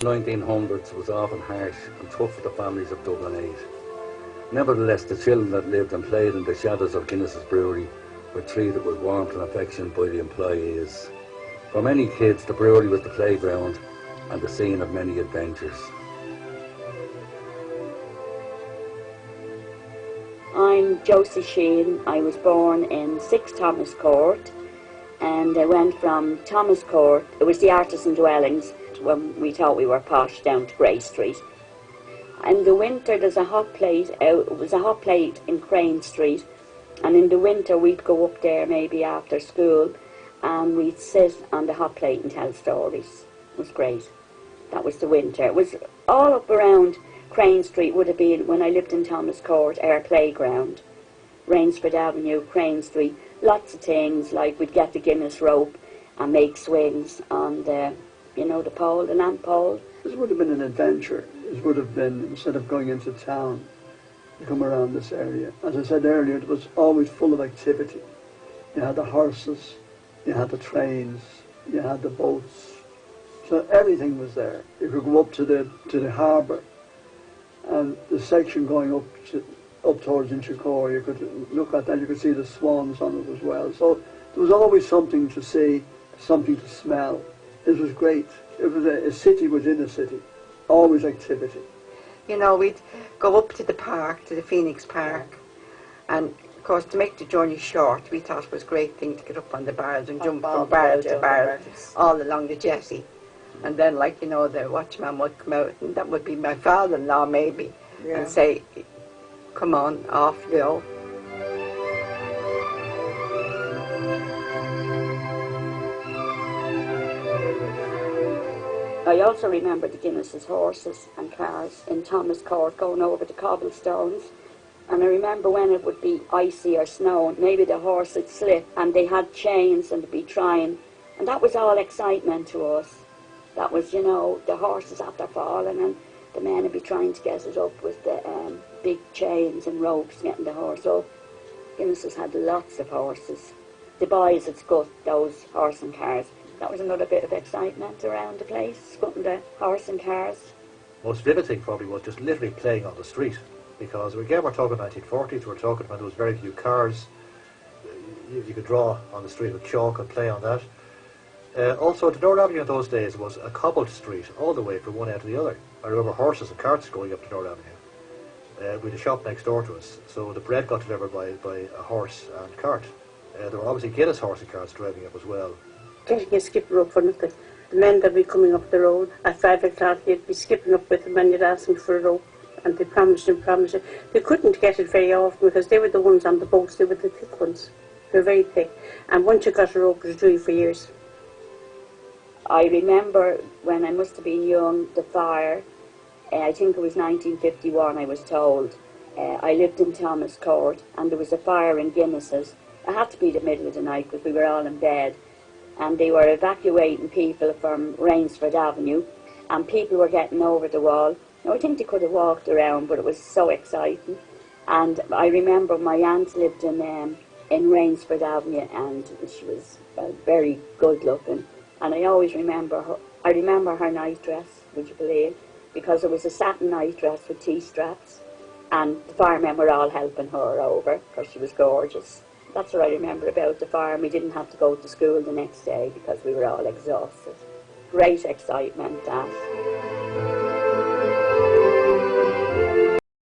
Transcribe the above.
1900s was often harsh and tough for the families of Dublin 8. Nevertheless, the children that lived and played in the shadows of Guinness's brewery were treated with warmth and affection by the employees. For many kids, the brewery was the playground and the scene of many adventures. I'm Josie Sheen. I was born in 6 Thomas Court, and I went from Thomas Court, it was the artisan dwellings when we thought we were posh, down to Grey Street. In the winter there's a hot plate out, it was a hot plate in Crane Street, and in the winter we'd go up there maybe after school and we'd sit on the hot plate and tell stories. It was great. That was the winter. It was all up around Crane Street, would have been, when I lived in Thomas Court, our playground. Rainsford Avenue, Crane Street, lots of things, like we'd get the Guinness rope and make swings on the, you know, the pole, the lamp pole. This would have been an adventure. This would have been, instead of going into town, to come around this area. As I said earlier, it was always full of activity. You had the horses, you had the trains, you had the boats. So everything was there. You could go up to the harbour, and the section going up towards Inchicore, you could look at that, you could see the swans on it as well. So there was always something to see, something to smell. It was great. It was a city within a city. Always activity. You know, we'd go up to the park, to the Phoenix Park, and of course to make the journey short, we thought it was a great thing to get up on the barrels and jump from barrel to barrel all along the jetty. And then, like, you know, the watchman would come out, and that would be my father-in-law maybe, and say, come on, off you go. I also remember the Guinness's horses and cars in Thomas Court going over the cobblestones. And I remember when it would be icy or snowing, maybe the horse would slip and they had chains and they'd be trying. And that was all excitement to us. That was, you know, the horses after falling and the men would be trying to get it up with the big chains and ropes, getting the horse up. Guinness's had lots of horses. The boys had scut those horse and cars. That was another bit of excitement around the place, scutting the horse and cars. Most vivid thing probably was just literally playing on the street, because again we're talking 1940s, we're talking about there was very few cars. You could draw on the street with chalk and play on that. Also, the North Avenue in those days was a cobbled street all the way from one end to the other. I remember horses and carts going up to North Avenue. We had a shop next door to us, so the bread got delivered by a horse and cart. There were obviously Guinness horse and carts driving up as well. Getting a skip rope for nothing. The men that would be coming up the road at 5 o'clock, you'd be skipping up with them and you'd ask them for a rope, and they promised and promised it. They couldn't get it very often because they were the ones on the boats, they were the thick ones. They were very thick. And once you got a rope, it was due for years. I remember when I must have been young, the fire, I think it was 1951 I was told. I lived in Thomas Court and there was a fire in Guinness's. It had to be the middle of the night because we were all in bed. And they were evacuating people from Rainsford Avenue, and people were getting over the wall. Now, I think they could have walked around, but it was so exciting. And I remember my aunt lived in Rainsford Avenue, and she was very good looking. And I always remember her. I remember her night dress, would you believe? Because it was a satin night dress with T-straps, and the firemen were all helping her over because she was gorgeous. That's what I remember about the fire, and we didn't have to go to school the next day because we were all exhausted. Great excitement, that.